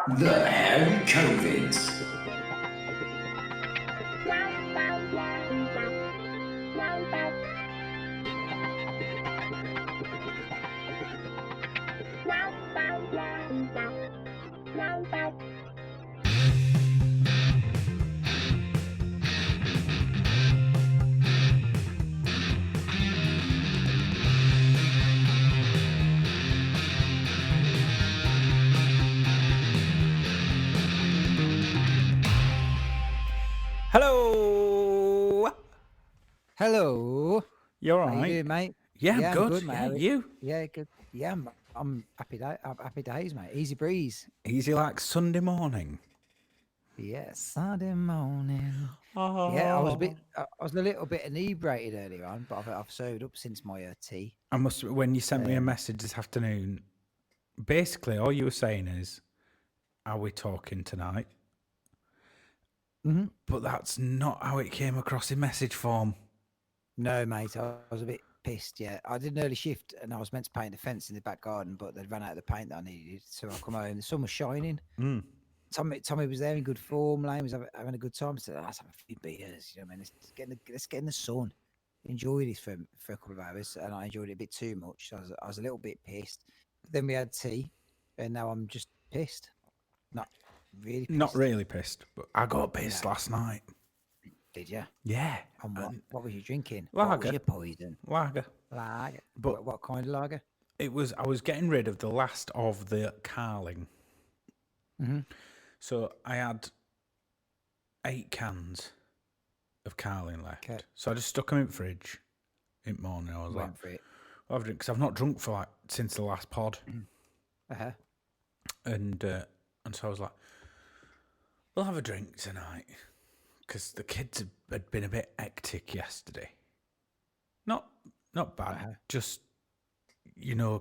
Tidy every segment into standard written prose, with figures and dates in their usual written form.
The Harry Covids. Hello. Hello. You're all How you right? doing, mate? Yeah, I'm good. good, mate. Yeah, you? Yeah, good. Yeah, I'm happy. Happy days, mate. Easy breeze. Easy like Sunday morning. Yeah, Sunday morning. Oh. Yeah, I was a little bit inebriated earlier on, but I've sobered up since my tea. I must. When you sent me a message this afternoon, basically all you were saying is, "Are we talking tonight?" Mm-hmm. But that's not how it came across in message form. No, mate, I was a bit pissed. Yeah, I did an early shift, and I was meant to paint the fence in the back garden, but they'd run out of the paint that I needed. So I come home. The sun was shining. Mm. Tommy was there in good form. Lane was having a good time. So let's have a few beers. You know what I mean? Let's get in the sun. Enjoy this for a couple of hours, and I enjoyed it a bit too much. So I was a little bit pissed. But then we had tea, and now I'm just pissed. Not really pissed. Not really pissed, but I got pissed last night. Did you? Yeah. And what was you drinking? Lager. What was your poison? Lager. But what kind of lager? It was. I was getting rid of the last of the Carling. Mm-hmm. So I had 8 cans of Carling left. Okay. So I just stuck them in the fridge in the morning. I was Went like, for it. I'll have a drink because I've not drunk for since the last pod. Uh-huh. And so I was like, we'll have a drink tonight because the kids had been a bit hectic yesterday. Not bad, just,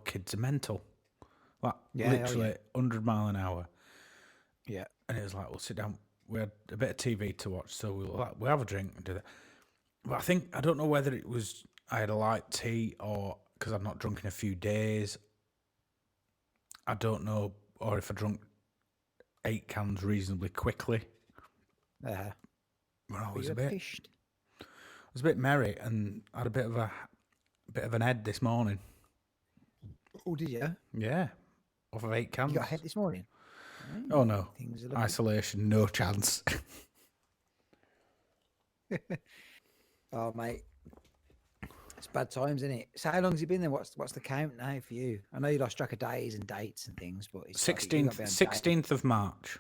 kids are mental. Like, literally 100 mile an hour. Yeah. And it was like, we'll sit down. We had a bit of TV to watch, so we'll have a drink and do that. But I don't know whether it was I had a light tea or because I've not drunk in a few days. I don't know, or if I drunk 8 cans reasonably quickly. When I was a bit merry and had a bit of an head this morning. Oh, did you? Yeah, off of 8 cans. You got a head this morning? Oh no, isolation, no chance. Oh, mate, it's bad times, isn't it? So how long has it been then? What's the count now for you? I know you lost track of days and dates and things, but it's 16th of March.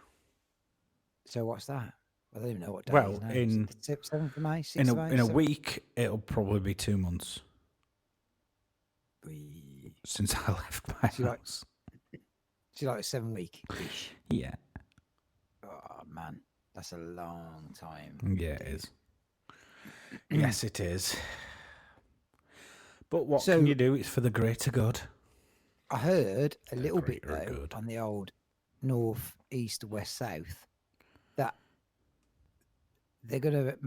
So what's that? I don't even know what day well, is now. in 7th of May, 6th in of May, in a week, it'll probably be 2 months since I left my house. So like 7 week-ish. Yeah. Oh man, that's a long time. Yeah, it is. Yes, it is. But what can you do? It's for the greater good. I heard a little bit though on the old north, east, west, south that he's going to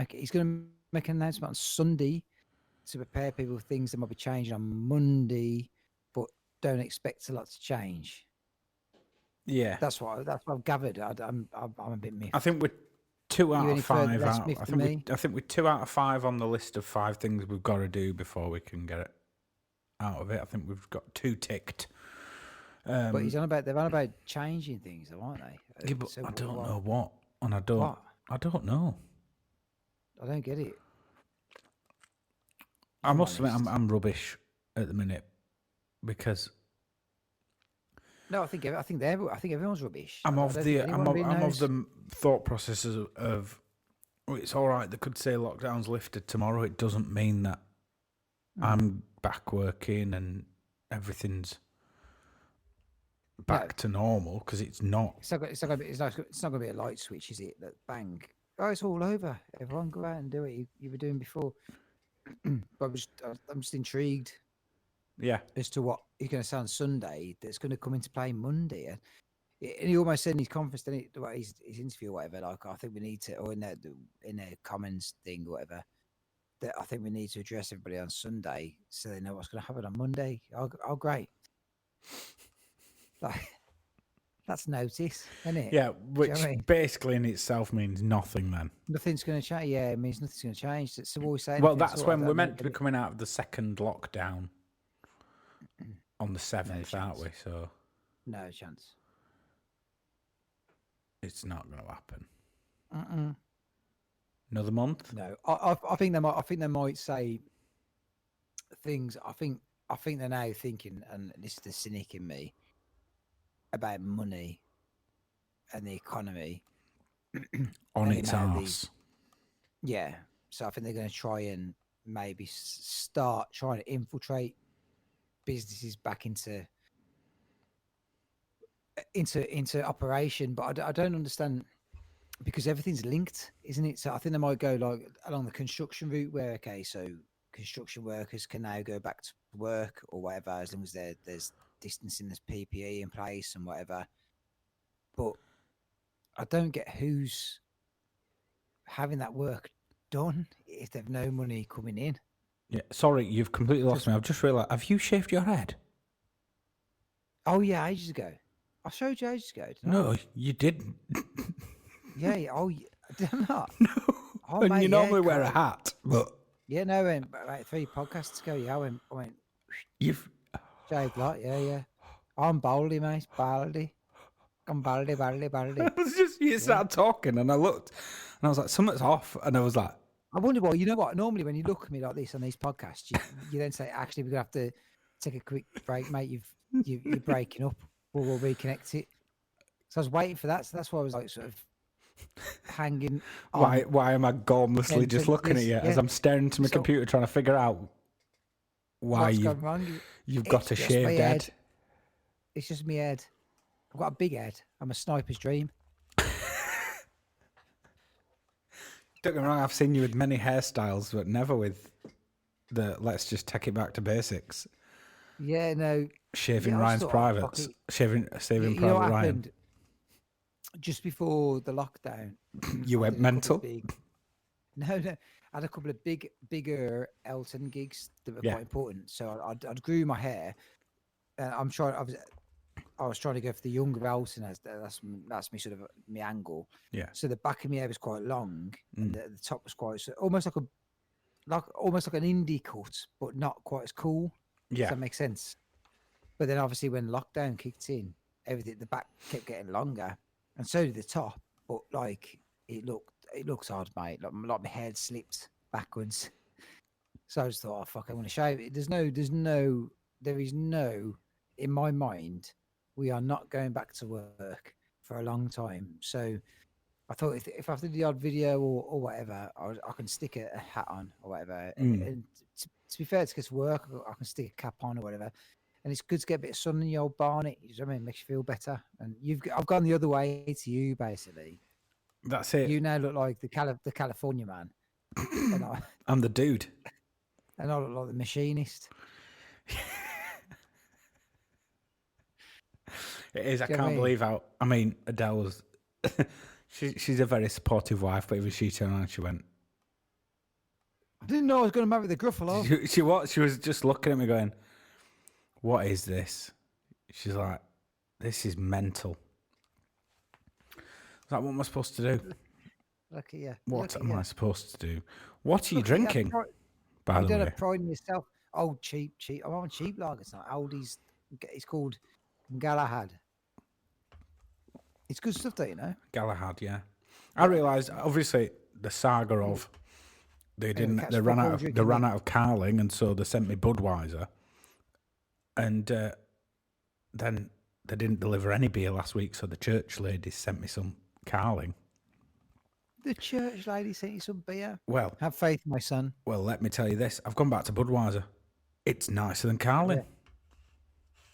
make an announcement on Sunday to prepare people for things that might be changing on Monday, but don't expect a lot to change. Yeah, that's what I've gathered. I'm a bit miffed. I think we're 2 out of 5 out. I think we're 2 out of 5 on the list of 5 things we've got to do before we can get it out of it. I think we've got 2 ticked. But they're on about changing things, though, aren't they? Yeah, but I don't know what, and I don't know. I don't get it. I must admit, I'm rubbish at the minute because. No, I think everyone's rubbish. I'm of the thought processes of it's all right. They could say lockdown's lifted tomorrow. It doesn't mean that I'm back working and everything's back to normal, because it's not. It's not going to be a light switch, is it? That bang. Oh, it's all over. Everyone go out and do what you were doing before. But I'm just intrigued. Yeah. As to what you're going to say on Sunday that's going to come into play Monday. And he almost said in his conference, his interview or whatever, like, I think we need to, or in their Commons thing or whatever, that I think we need to address everybody on Sunday so they know what's going to happen on Monday. Oh great. Like, That's notice, isn't it? Yeah, Do you which know what I mean? basically in itself means nothing then. Nothing's going to change. Yeah, it means nothing's going to change. So what we saying? Well, that's when we're meant to be coming out of the second lockdown on the 7th, aren't we? So No chance. it's not going to happen. Mm-mm. Another month? No, I think they might. I think they might say things. I think they're now thinking, and this is the cynic in me, about money and the economy On and its the amount of arse. these- Yeah, so I think they're going to try and maybe start trying to infiltrate businesses back into operation. But I don't understand, because everything's linked, isn't it? So I think they might go like along the construction route, where okay, so construction workers can now go back to work or whatever, as long as there's distancing, there's PPE in place and whatever. But I don't get who's having that work done if they've no money coming in. Yeah, sorry, you've completely lost me. I've just realised. Have you shaved your head? Oh yeah, ages ago. I showed you ages ago. Didn't I? No, you didn't. Yeah. Oh, did I not? No. Oh, And mate, you yeah, normally wear a God. hat, but Yeah, no, about 3 podcasts ago. Yeah, I went you've. shaved lot. Yeah. I'm baldy, mate. Baldy. I'm baldy. It was just you started talking, and I looked, and I was like, something's off, and I was like, I wonder what, you know what? Normally, when you look at me like this on these podcasts, you then say, actually, we're going to have to take a quick break, mate. You're breaking up. We'll reconnect it. So I was waiting for that. So that's why I was like sort of hanging on. why am I gormlessly just looking at you as I'm staring into my computer trying to figure out why what's gone wrong? you've got a It's just my shaved head? It's just my head. I've got a big head. I'm a sniper's dream. Don't get me wrong, I've seen you with many hairstyles, but never with the let's just take it back to basics. Yeah, no. Shaving I Ryan's thought, privates. Saving you know Private what Ryan. happened? Just before the lockdown, You went mental? No. I had a couple of bigger Elton gigs that were quite important. So I'd grew my hair, and I was trying to go for the younger Elton, as that's me sort of my angle. Yeah. So the back of my hair was quite long, and the top was quite almost like an indie cut, but not quite as cool. Yeah. Does that make sense? But then obviously when lockdown kicked in, the back kept getting longer, and so did the top. But like it looks odd, mate. Like my head slipped backwards. So I just thought, oh fuck, I'm gonna shave it. There is no, in my mind, we are not going back to work for a long time. So I thought if after the odd video or whatever, I can stick a hat on or whatever. And to be fair, to get to work, I can stick a cap on or whatever. And it's good to get a bit of sun in your barnet. You know what I mean? Makes you feel better. And I've gone the other way to you, basically. That's it. You now look like the California man. And I'm the dude. And I look like the machinist. It is. I can't believe how. I mean, Adele was. she's a very supportive wife, but even she turned around and she went. I didn't know I was going to marry the Gruffalo. She was just looking at me, going, "What is this?" She's like, "This is mental." I was like, "What am I supposed to do?" Look at you. What am I supposed to do? What are you drinking? By you the don't way, have pride in yourself. Oh, cheap. I'm on cheap lager. It's not Aldi's. It's called Galahad. It's good stuff, don't you know? Galahad, yeah. I realised, obviously, the saga of they ran out of Carling, and so they sent me Budweiser, and then they didn't deliver any beer last week, so the church ladies sent me some Carling. The church lady sent you some beer. Well, have faith, my son. Well, let me tell you this: I've gone back to Budweiser. It's nicer than Carling. Yeah.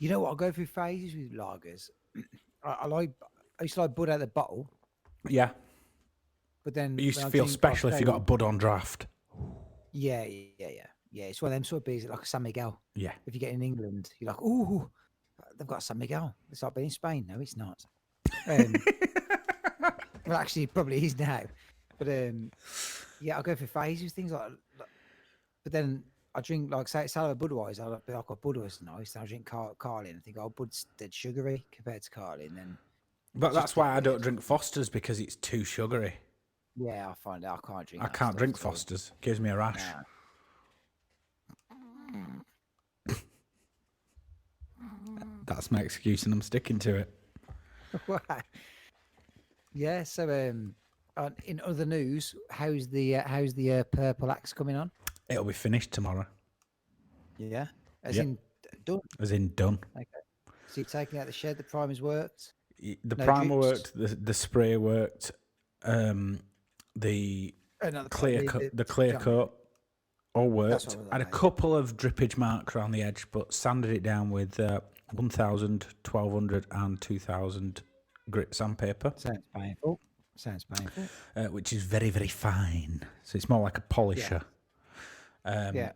You know what? I go through phases with lagers. I used to like Bud out of the bottle. Yeah. But then it used to feel special if you got a Bud on draft. Yeah. It's one of them sort of beers like a San Miguel. Yeah. If you get in England, you're like, ooh, they've got a San Miguel. It's like being in Spain. No, it's not. Well, actually, it probably is now. But yeah, I go through phases with things like. But then I drink like say out of Budweiser. I'll be like, oh, Budweiser's nice. Then I drink Carling and think, oh, Bud's dead sugary compared to Carling. Then But that's why I don't drink Foster's, because it's too sugary. Yeah, I find out I can't drink. I that can't stuff drink at all. Foster's. Gives me a rash. That's my excuse, and I'm sticking to it. Yeah. So, in other news, how's the Purple Axe coming on? It'll be finished tomorrow. Yeah. As Yep. in done. As in done. Okay. So you're taking out the shed. The primer's worked. The No primer drips? worked. The spray worked. The clear coat all worked. what I Had a meant. couple of drippage marks around the edge, but sanded it down with 1,000, 1,200 and 2,000 grit sandpaper, Sounds painful. Sounds painful. which is very, very fine. So it's more like a polisher. Yeah.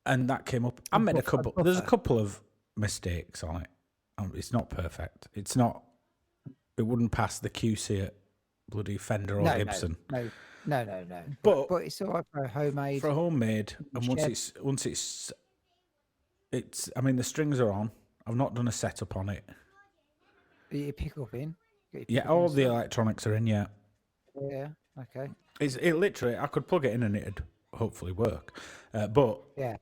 And that came up. I made a buffer- couple. There's a buffer. couple of mistakes on it. It's not perfect. It's not. It wouldn't pass the QC at bloody Fender or Gibson. No. But it's all right for a homemade. for a homemade, and shed. once it's. I mean, the strings are on. I've not done a setup on it. You pick up in. Get your Yeah, pick up all in the stuff. electronics are in. Yeah, Yeah. Okay. it literally. I could plug it in and it'd hopefully work. But Yeah.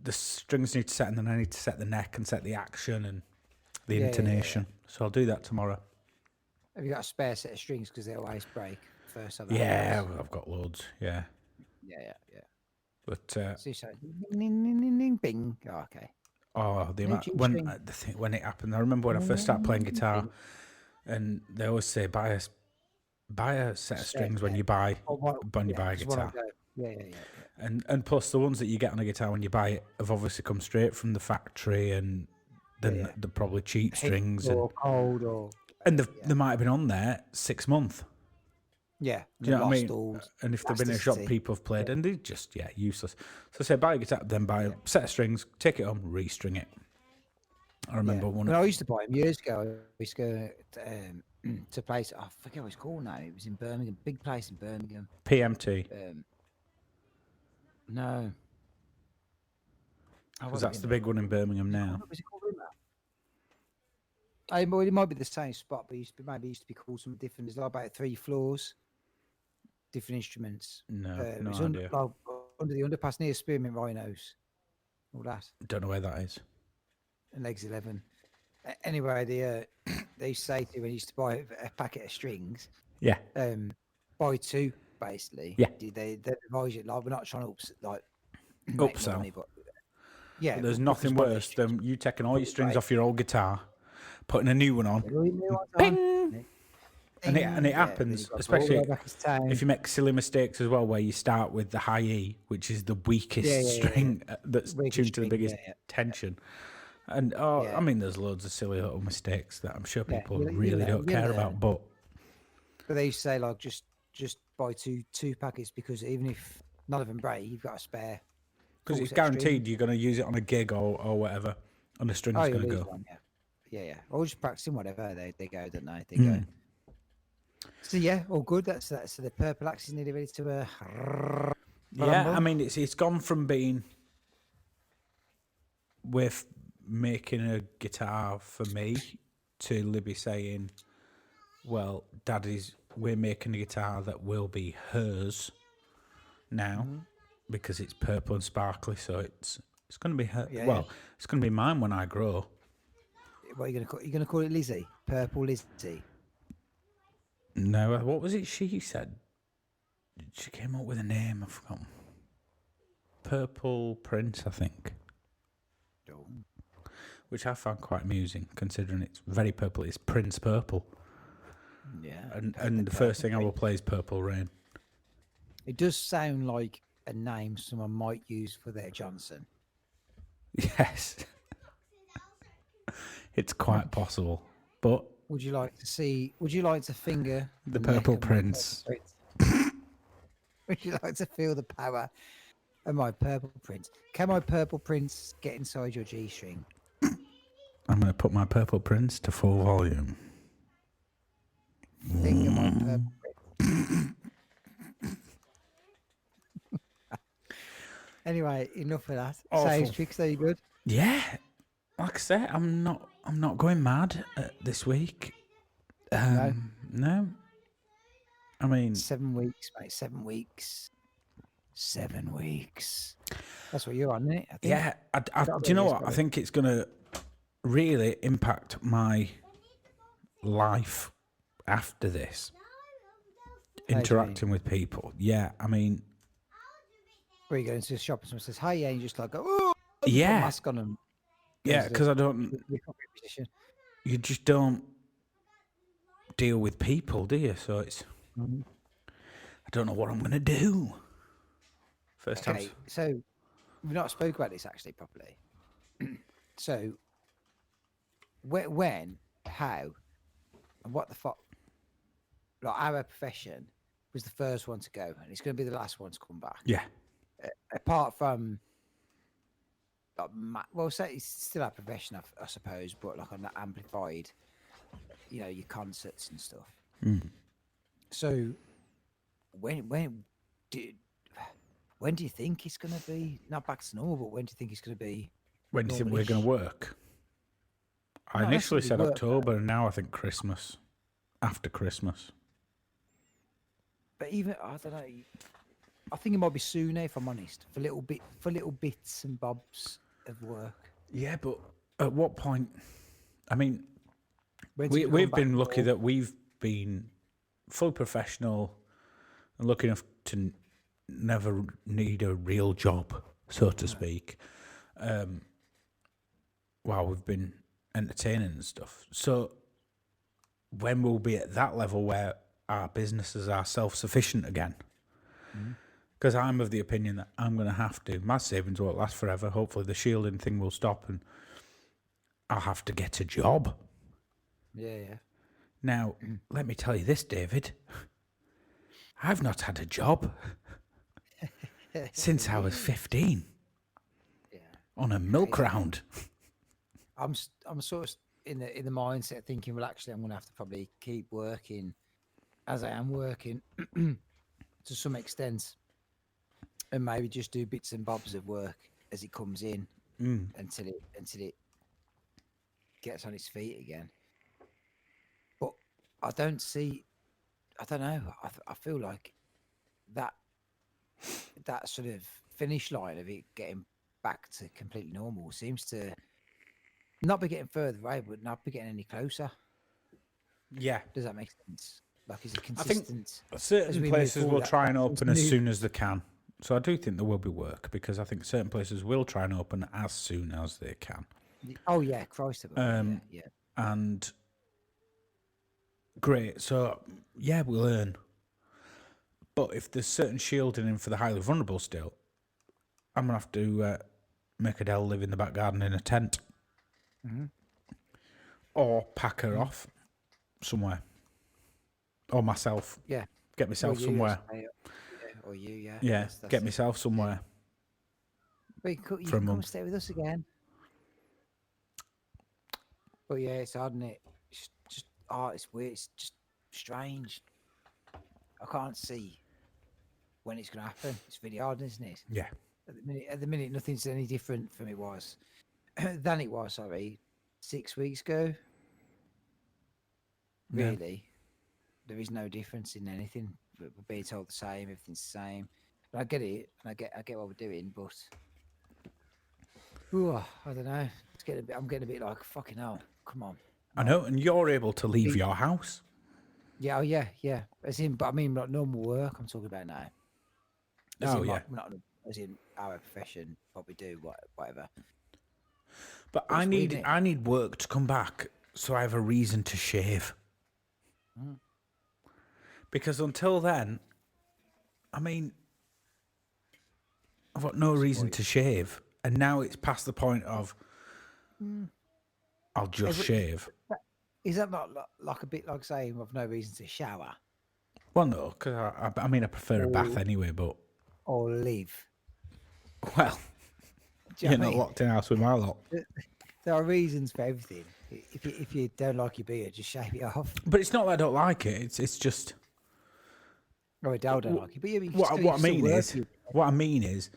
the strings need to set, and then I need to set the neck and set the action and the Yeah, intonation. So I'll do that tomorrow. Have you got a spare set of strings because they always break first? Of the Yeah, hours? I've got loads. Yeah, Yeah. but So you say ding, ding, ding, ding, bing. Oh, okay. the No amount G when string. when it happened, I remember when I first started playing guitar, and they always say buy a set of strings when you buy when you buy a 'cause one will guitar. go- Yeah. And plus the ones that you get on a guitar when you buy it have obviously come straight from the factory, and then Yeah. they're probably cheap Heat strings, or cold or and they might have been on there 6 months. yeah. Do you know what I mean? All And if they've been in a shop, plasticity. people have played, and they're just useless. So say buy a guitar, then buy a set of strings, take it home, restring it. I remember one. When I used to buy them years ago, I used to go to a place. I forget what it's called now. It was in Birmingham, big place in Birmingham. PMT, No. because that's the big one in Birmingham now. What was it called? It might be the same spot, but maybe it used to be called something different. There's like about 3 floors, different instruments. No, It no was idea. under the underpass near Spearmint Rhinos, all that, Don't know where that is. and Legs 11. Anyway, they used to say to you when you used to buy a packet of strings, Yeah, buy 2 basically. Yeah. They advise you, like, we're not trying to make Upsell. money, but yeah, but there's because nothing one of the worse strings- than you taking all your strings Right. off your old guitar, putting a new one on, Bing! and it happens, especially if you make silly mistakes as well, where you start with the high E, which is the weakest string that's Weakest tuned to the string, biggest yeah. tension. And I mean, there's loads of silly little mistakes that I'm sure people really don't care about. But they used to say, like, just buy two packets, because even if none of them break, you've got a spare. because full it's set of guaranteed strings. you're going to use it on a gig or whatever, and the string's Oh, going you'll to lose go. one, yeah. Or just practicing whatever they go, don't they? They Hmm. go. So yeah, all good. That's that. So the Purple Axe is nearly ready to. Yeah, I rumble. mean, it's gone from being with making a guitar for me to Libby saying, "Well, we're making a guitar that will be hers now because it's purple and sparkly, so it's going to be her. Yeah, well, it's going to be mine when I grow." What are you gonna call? You're gonna call it Lizzie? Purple Lizzie. No, what was it she said? She came up with a name. I've forgotten. Purple Prince, I think. Oh. Which I found quite amusing, considering it's very purple. It's Prince Purple, Yeah. and the first thing I will play is Purple Rain. It does sound like a name someone might use for their Johnson. Yes, it's quite possible. But Would you like to finger the neck Purple of my Prince. Purple Prince? Would you like to feel the power of my Purple Prince? Can my Purple Prince get inside your G string? I'm going to put my Purple Prince to full volume. Finger my Purple Prince. Anyway, enough of that. Awful. Sage tricks, are you good? Yeah, like I say, I'm not going mad this week. No. I mean, 7 weeks, mate. 7 weeks. 7 weeks. That's what you're on, isn't it? I think. yeah. Do you know what? I think it's going to really impact my life after this. Interacting with people. Yeah, I mean... Where you go into the shop and someone says, hi, yeah, and you just like go, oh, yeah. put a mask on them. Yeah, because I don't... You just don't deal with people, do you? So it's... I don't know what I'm going to do. First time. So we've not spoke about this actually properly. So when, how, and what the fuck? Like our profession was the first one to go, and it's going to be the last one to come back. Yeah. Apart from, well, say it's still our profession, I suppose, but like on that amplified, your concerts and stuff. So when do you think it's going to be not back to normal? But when do you think it's going to be? When do you think we're going to work? I initially said October, and now I think Christmas. After Christmas. But even I don't know. I think it might be sooner, if I'm honest, for little bits and bobs of work. Yeah, but at what point? I mean, we've been lucky that we've been full professional and lucky enough to never need a real job, so to speak. While we've been entertaining and stuff. So when we'll be at that level where our businesses are self-sufficient again. Because I'm of the opinion that I'm going to have to. My savings won't last forever. Hopefully the shielding thing will stop and I'll have to get a job. Yeah. Now, let me tell you this, David. I've not had a job since I was 15. Yeah. On a milk round. I'm sort of in the mindset thinking, well, actually, I'm going to have to probably keep working as I am working to some extent, and maybe just do bits and bobs of work as it comes in until it gets on its feet again. But I don't know. I feel like that sort of finish line of it getting back to completely normal seems to not be getting further away, but not be getting any closer. Yeah. Does that make sense? Like, is it consistent? I think certain places will try and open as soon as they can. So I do think there will be work, because I think certain places will try and open as soon as they can. Oh, yeah, Christ. Yeah. And great. So, yeah, we'll earn. But if there's certain shielding in for the highly vulnerable still, I'm going to have to make Adele live in the back garden in a tent. Or pack her off somewhere. Or myself. Yeah. Get myself somewhere. Or you, yeah. Yeah, get myself somewhere. But you can come and stay with us again. But yeah, it's hard, isn't it? It's weird. It's just strange. I can't see when it's going to happen. It's really hard, isn't it? Yeah. At the minute, nothing's any different from than it was, 6 weeks ago. Really, there is no difference in anything. We're being told the same, everything's the same. But I get it, and I get what we're doing, but I don't know. I'm getting a bit like, fucking hell, come on. I know, and you're able to leave your house. Yeah, yeah. But I mean, like normal work. I'm talking about now. Not as in our profession, what we do, whatever. But I need work to come back, so I have a reason to shave. Because until then, I mean, I've got no reason to shave, and now it's past the point of I'll just shave. Is that not like a bit like saying I've no reason to shower? Well, no, because I mean I prefer a bath anyway, but or live. Well, you're not locked in a house with my lot. There are reasons for everything. If you don't like your beard, just shave it off. But it's not that I don't like it. It's just. Oh, I don't like it. But what I mean is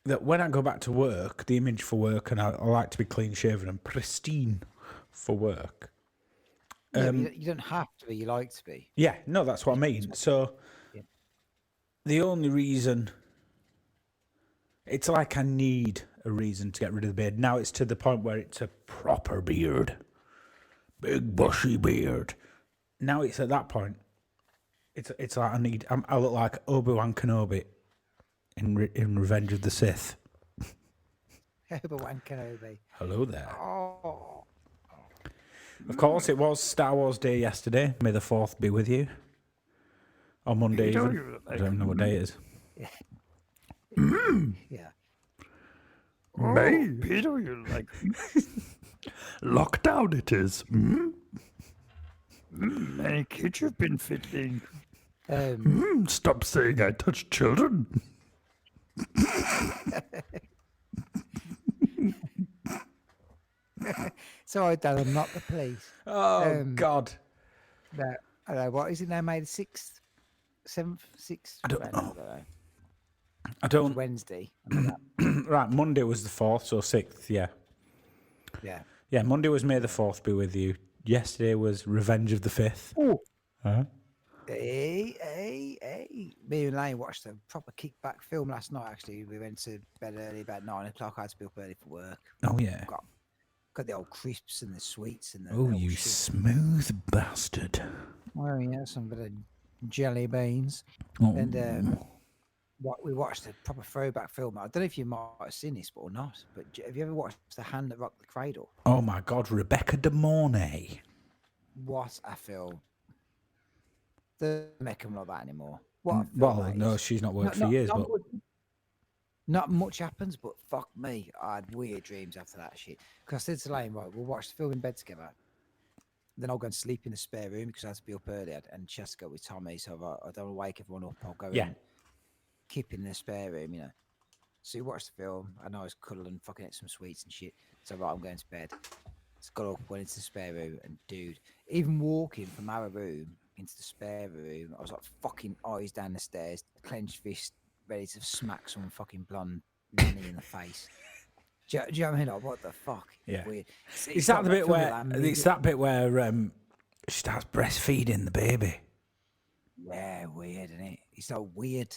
that when I go back to work, the image for work, and I like to be clean shaven and pristine for work. Yeah, but you don't have to be. You like to be. Yeah, no, that's what I mean. So Yeah. the only reason, it's like I need a reason to get rid of the beard. Now it's to the point where it's a proper beard, big bushy beard. Now it's at that point. It's like I look like Obi-Wan Kenobi in Revenge of the Sith. Obi-Wan Kenobi. Hello there. Oh. Of course, it was Star Wars Day yesterday. May the 4th be with you. Or Monday even. I don't know what day it is. Yeah. May, Peter, you like lockdown it is. Many kids you've been fiddling. Stop saying I touch children. Sorry, Dad, I'm not the police. Oh, God. No, what is it now? May the 6th? 7th? 6th? I don't know. know. I don't. Wednesday. Right, Monday was the 4th, so 6th, yeah. Yeah. Yeah, Monday was May the 4th be with you. Yesterday was Revenge of the 5th. Oh. Huh? Hey. Me and Lane watched a proper kickback film last night, actually. We went to bed early, about 9 o'clock. I had to be up early for work. Oh, yeah. Got the old crisps and the sweets and the. Oh, the you shit. smooth bastard. Oh, yeah, some bit of jelly beans. Oh. And what we watched a proper throwback film. I don't know if you might have seen this or not, but have you ever watched The Hand That Rocked the Cradle? Oh, my God, Rebecca De Mornay. What a film. They make them like that anymore. What a film Well, that no, is. she's not worked for years, but... Not much happens, but fuck me, I had weird dreams after that shit. Because I said to Lane, right, we'll watch the film in bed together. Then I'll go and sleep in the spare room because I had to be up early, and she has to go with Tommy, so I don't want to wake everyone up. I'll go and keep in the spare room, you know. So we watched the film, and I was cuddling, fucking ate some sweets and shit. So right, I'm going to bed. Just got up, went into the spare room, and dude, even walking from our room into the spare room, I was like fucking eyes down the stairs, clenched fist, ready to smack some fucking blonde nanny in the face. Do you know what I mean? Like, what the fuck? Yeah. Weird. Is that the bit where... It's that bit where she starts breastfeeding the baby. Yeah, weird, isn't it? It's like weird,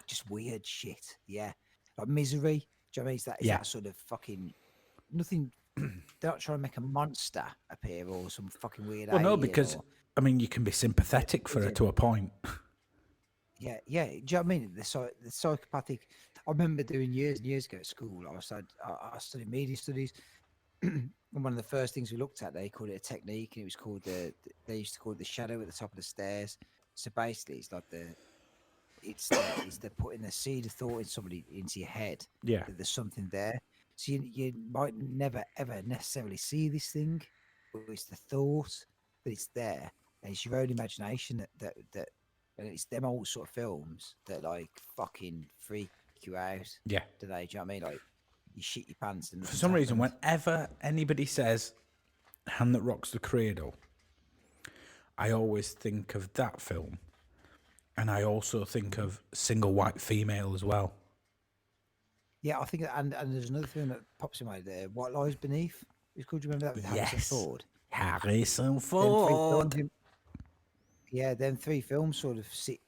just weird shit. Yeah. Like Misery. Do you know what I mean? Is that sort of fucking... Nothing... They're not trying to make a monster appear or some fucking weird Well, no, alien because, I mean, you can be sympathetic for her to a point. Yeah. Do you know what I mean? The psychopathic. I remember doing years and years ago at school. I studied media studies, and one of the first things we looked at, they called it a technique, and it was called they used to call it the shadow at the top of the stairs. So basically, it's like it's the putting the seed of thought in somebody into your head. Yeah. That there's something there. So you might never ever necessarily see this thing, but it's the thought that it's there, and it's your own imagination that. And it's them old sort of films that like fucking freak you out. Yeah. Do they? Do you know what I mean? Like you shit your pants. And For some reason, whenever anybody says "Hand That Rocks the Cradle," I always think of that film, and I also think of Single White Female as well. Yeah, I think, and there's another film that pops in my head there. What Lies Beneath? Could you remember that with Harrison Ford? Harrison Ford. Yeah, them three films sort of sit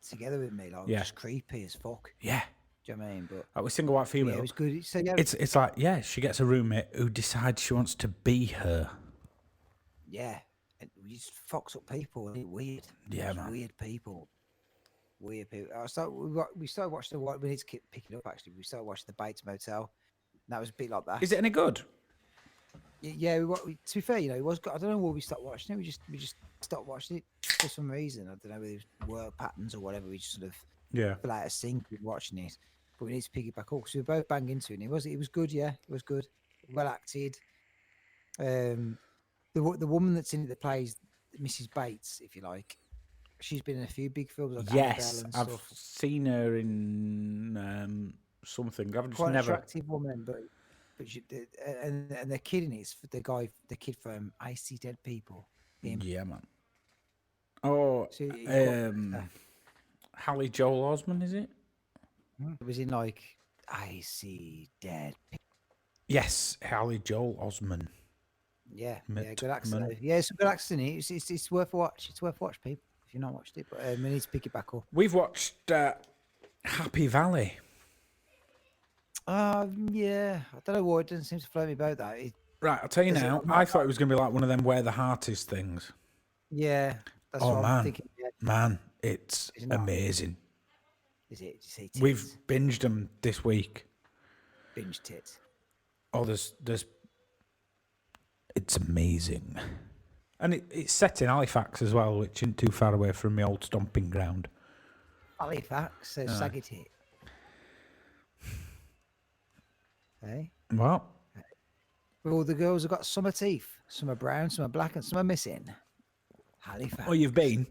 together with me, like just creepy as fuck. Yeah. Do you know what I mean? But That was Single White Female. yeah, it was good. So, yeah, It's like, yeah, she gets a roommate who decides she wants to be her. yeah, and we just fucks up people. Isn't it? Weird. Yeah, Just man. Weird people. We started watching the. We need to keep picking up. Actually, we started watching the Bates Motel. And that was a bit like that. Is it any good? Yeah, to be fair, you know, it was good. I don't know why we stopped watching it. We just stopped watching it for some reason. I don't know whether it was work patterns or whatever. We just sort of fell out of sync with watching it. But we need to pick it back up because we were both bang into it. And it was good. Yeah, it was good. Well acted. The woman that's in it that plays Mrs. Bates, if you like, she's been in a few big films. Like Yes, and I've stuff. seen her in something. I've just Quite an never. attractive woman, but she, and the kid in it is the kid from I See Dead People. Him. Yeah, man. Oh, So Hallie Joel Osment, is it? it was in like I See Dead People. Yes, Hallie Joel Osment. Yeah, Mitt good accent. Man. Though. Yeah, it's a good accent. It's worth a watch. It's worth a watch, people. If you've not watched it, but we need to pick it back up. We've watched Happy Valley. Yeah, I don't know why it doesn't seem to float me boat that. Right, I'll tell you Is it- now. I'm I not- thought it was going to be like one of them Where the Heart Is things. Yeah, that's Oh, what man. I'm thinking. Yeah. Man, it's Is it not? amazing. Is it? Did you say tits? We've binged them this week. binge tits. Oh, there's, it's amazing, and it's set in Halifax as well, which isn't too far away from my old stomping ground. Halifax, so saggy tit. Hey, Well, all the girls have got summer teeth. Some are brown, some are black, and some are missing. Halifax. oh, you've been.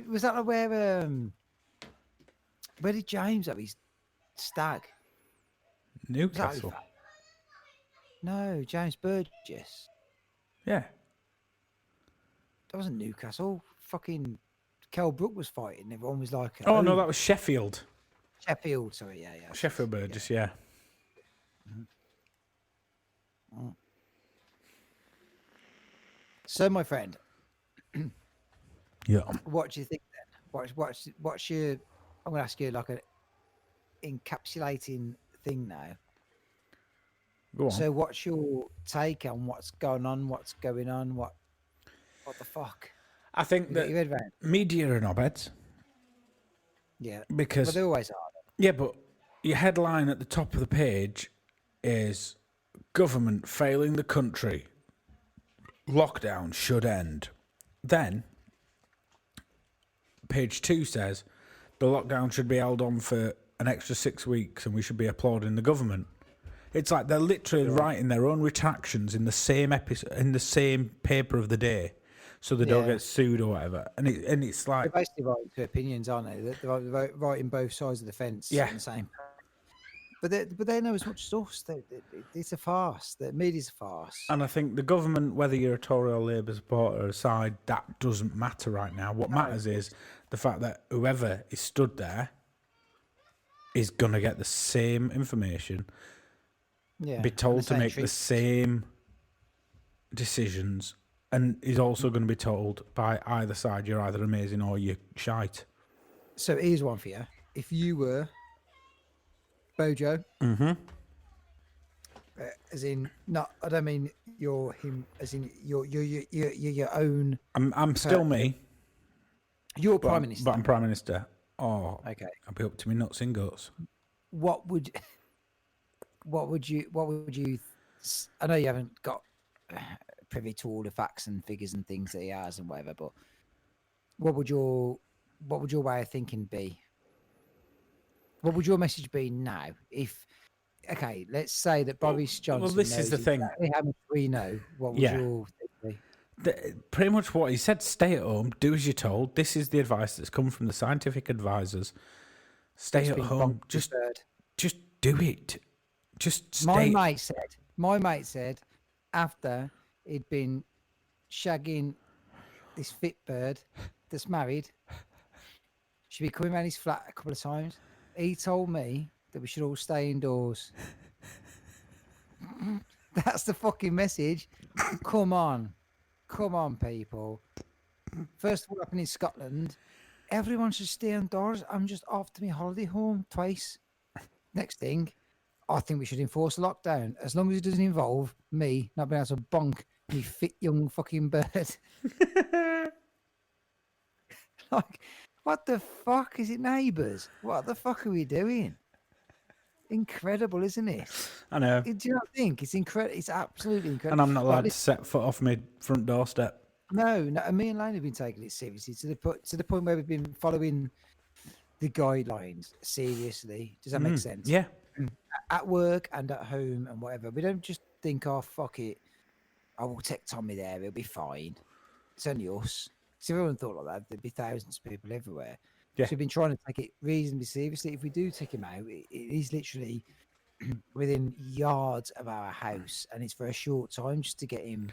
Was that where did James have his stag? Was that Newcastle. Halifax? No, James Burgess. Yeah. That wasn't Newcastle. Fucking Kel Brook was fighting. Everyone was like, Oh no, that was Sheffield. Sheffield. Sorry, yeah. Sheffield Burgess, yeah. So, my friend, Yeah. what do you think then? What's your? I'm going to ask you like an encapsulating thing now. Go on. So, what's your take on what's going on? What's going on? What the fuck? I think You got that your head round? media are knobheads Yeah, because but they always are. yeah, but your headline at the top of the page is government failing the country. Lockdown should end. Then page 2 says the lockdown should be held on for an extra 6 weeks and we should be applauding the government. It's like they're literally writing their own retractions in the same episode, in the same paper of the day, so they don't Yeah. get sued or whatever. And it's like, They're basically writing two opinions, aren't they? They're writing both sides of the fence. Yeah. on the same. But they know as much as us. It's a farce. The media's a farce. and I think the government, whether you're a Tory or Labour supporter aside, that doesn't matter right now. What matters is the fact that whoever is stood there is gonna get the same information, Yeah, be and told the to same make the treatment. same decisions, and is also going to be told by either side you're either amazing or you're shite. So here's one for you. If you were Bojo, as in not, I don't mean you're him, as in you're your own. I'm still me, You're but prime I'm- minister. but I'm prime minister. Oh, Okay. I'll be up to me nuts and guts. What would you? I know you haven't got privy to all the facts and figures and things that he has and whatever, but what would your way of thinking be? What would your message be now? If let's say that Boris Johnson. this is knows the thing. exactly how much we know. What would Yeah. your thing be? Pretty much what he said: stay at home, do as you're told. This is the advice that's come from the scientific advisors. Stay It's at been home. bonked Just deferred. do it. Just My stay. mate said after he'd been shagging this fit bird that's married, she'd be coming around his flat a couple of times. He told me that we should all stay indoors. That's the fucking message. Come on, people. First of all, happened in Scotland. Everyone should stay indoors. I'm just off to my holiday home twice. Next thing, I think we should enforce a lockdown as long as it doesn't involve me not being able to bonk me fit young fucking bird. Like, what the fuck is it, neighbours? What the fuck are we doing? Incredible, isn't it? I know, Do you not think it's incredible? It's absolutely incredible. and I'm not Like, allowed to set foot off my front doorstep. No, me and Lane have been taking it seriously to the point where we've been following the guidelines seriously. Does that make sense? Yeah. At work and at home and whatever. We don't just think, oh fuck it, I will take Tommy there, he'll be fine. It's only us. So everyone thought like that, there'd be thousands of people everywhere. Yeah. So we've been trying to take it reasonably seriously. If we do take him out, it is literally within yards of our house, and it's for a short time just to get him.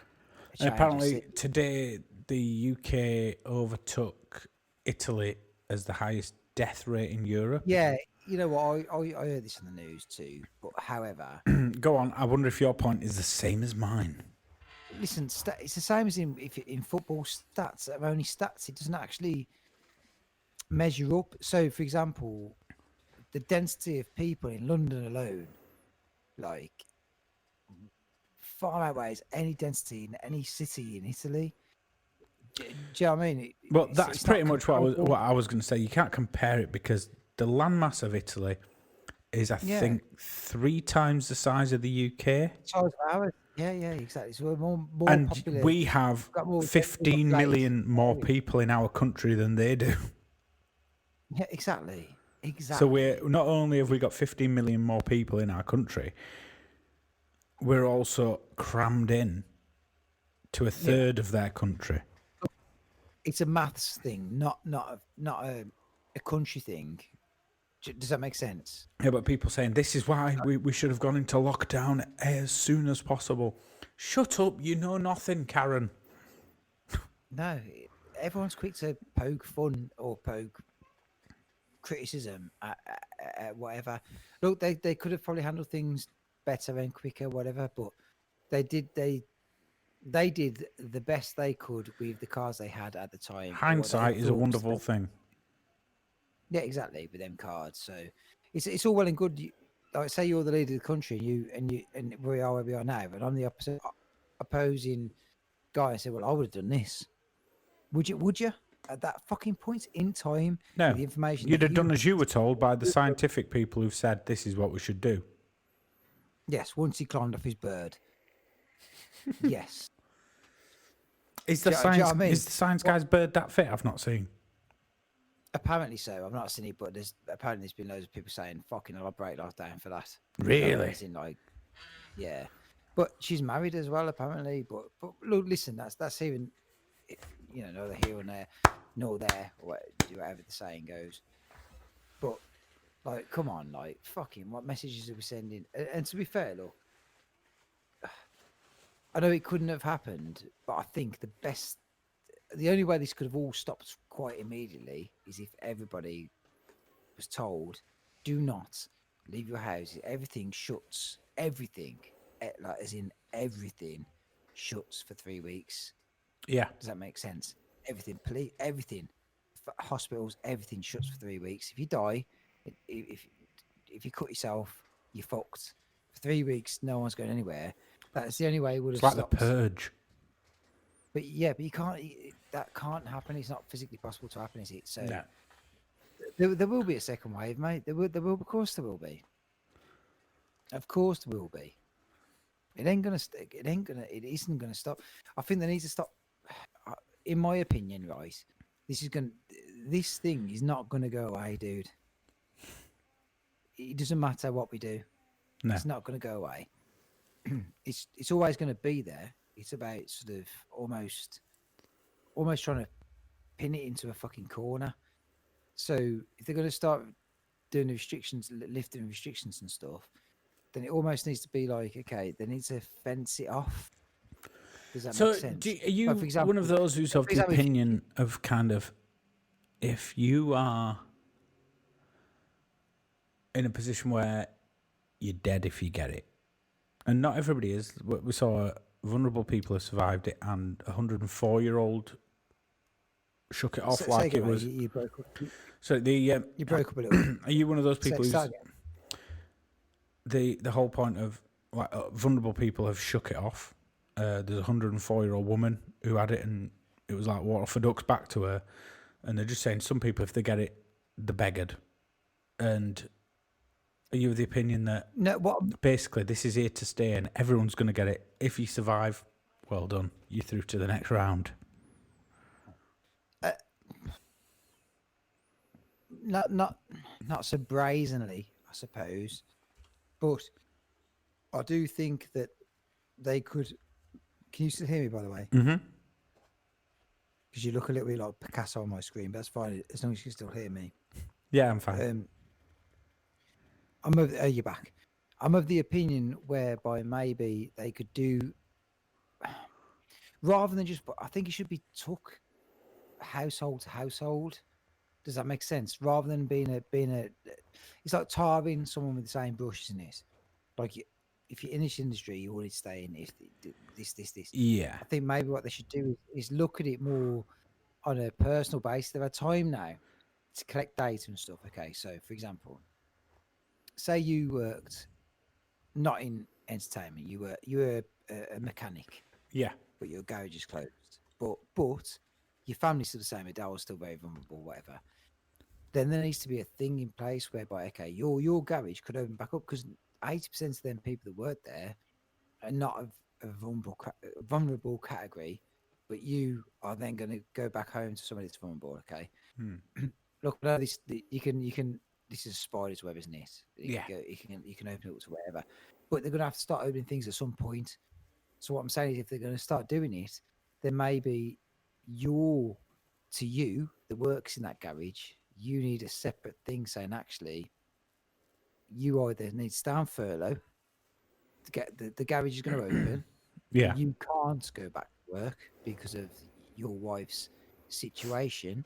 And apparently today the UK overtook Italy as the highest death rate in Europe. Yeah, you know what? I heard this in the news too. But however, Go on. I wonder if your point is the same as mine. listen, it's the same as in football. Stats are only stats. It doesn't actually measure up. So, for example, the density of people in London alone, like, far outweighs any density in any city in Italy. Do you know what I mean? Well, It's that's not pretty much comparable. what I was going to say. You can't compare it because the landmass of Italy is, I think, 3 times the size of the UK. Size of ours. Yeah, exactly. So we're more And popular. we have got more 15 million more people in our country than they do. Yeah, exactly. So we're not only have we got 15 million more people in our country, we're also crammed in to a third of their country. It's a maths thing, not a country thing. Does that make sense? Yeah, but people saying this is why we should have gone into lockdown as soon as possible. Shut up, you know nothing, Karen. No, everyone's quick to poke fun or poke criticism at whatever. Look, they could have probably handled things better and quicker, whatever, but they did the best they could with the cars they had at the time. Hindsight is a wonderful thing. Yeah, exactly. With them cards, so it's all well and good. Like, say you're the leader of the country, and we are where we are now, and I'm the opposing guy. I say, well, I would have done this. Would you? At that fucking point in time, No, with the information you'd that have done as you were told by the scientific people who've said this is what we should do. Yes, once he climbed off his bird. Yes. Is the Do you know what I mean? is the science guy's bird that fit? I've not seen. Apparently so. I've not seen it, but there's been loads of people saying, "Fucking, I'll break lockdown for that." Really? As in, like, yeah. But she's married as well, apparently. But look, listen, that's even, neither here or there, nor there, or whatever the saying goes. But like, come on, like, fucking, what messages are we sending? And to be fair, look, I know it couldn't have happened, but I think the only way this could have all stopped quite immediately is if everybody was told, do not leave your house. Everything shuts. Everything, like, as in everything, shuts for 3 weeks. Yeah. Does that make sense? Everything, police, everything, hospitals, everything shuts for 3 weeks. If you die, if you cut yourself, you're fucked. For 3 weeks, no one's going anywhere. That's the only way it would have It's like stopped. the purge. But yeah, but you can't. That can't happen. It's not physically possible to happen, is it? So No. there will be a second wave, mate. There will. Of course, there will be. Of course, there will be. It ain't gonna stick. It isn't gonna stop. I think they need to stop. In my opinion, right? This thing is not gonna go away, dude. It doesn't matter what we do. No. It's not gonna go away. It's always gonna be there. It's about sort of almost trying to pin it into a fucking corner. So if they're going to start doing the restrictions, lifting restrictions and stuff, then it almost needs to be like, okay, they need to fence it off. Does that make sense? Are you Like, for example, one of those who's of for the example, opinion of kind of, if you are in a position where you're dead if you get it, and not everybody is. We saw vulnerable people have survived it, and a 104-year-old shook it off like it was. You broke up. So You broke up a little. Are you one of those people who's Start again. the whole point of, like, vulnerable people have shook it off? There's a 104-year-old woman who had it, and it was like water for ducks back to her. And they're just saying some people, if they get it, they're beggared. And are you of the opinion that No, what? basically this is here to stay and everyone's going to get it? If you survive, well done. You're through to the next round. Not so brazenly, I suppose, but I do think that they could. Can you still hear me, by the way? Mm-hmm. Because you look a little bit like Picasso on my screen, but that's fine as long as you can still hear me. Yeah, I'm fine. You're back. I'm of the opinion whereby maybe they could do, rather than just. I think it should be took household to household. Does that make sense? Rather than being a, it's like tarring someone with the same brush, isn't it? Like if you're in this industry, you already stay in this. Yeah. I think maybe what they should do is look at it more on a personal basis. There are time now to collect data and stuff. Okay, so for example, say you worked not in entertainment, you were a mechanic, Yeah. but your garage is closed. But your family's still the same, your dad was still very vulnerable, whatever. Then there needs to be a thing in place whereby, okay, your garage could open back up because 80% of them people that work there are not of a vulnerable category, but you are then going to go back home to somebody that's vulnerable. Okay. Look, no, you can. This is a spider's web, isn't it? You can open it up to whatever, but they're going to have to start opening things at some point. So what I'm saying is, if they're going to start doing it, then maybe to you that works in that garage, you need a separate thing saying actually, you either need to stay on furlough to get the garage is going to open. Yeah. You can't go back to work because of your wife's situation,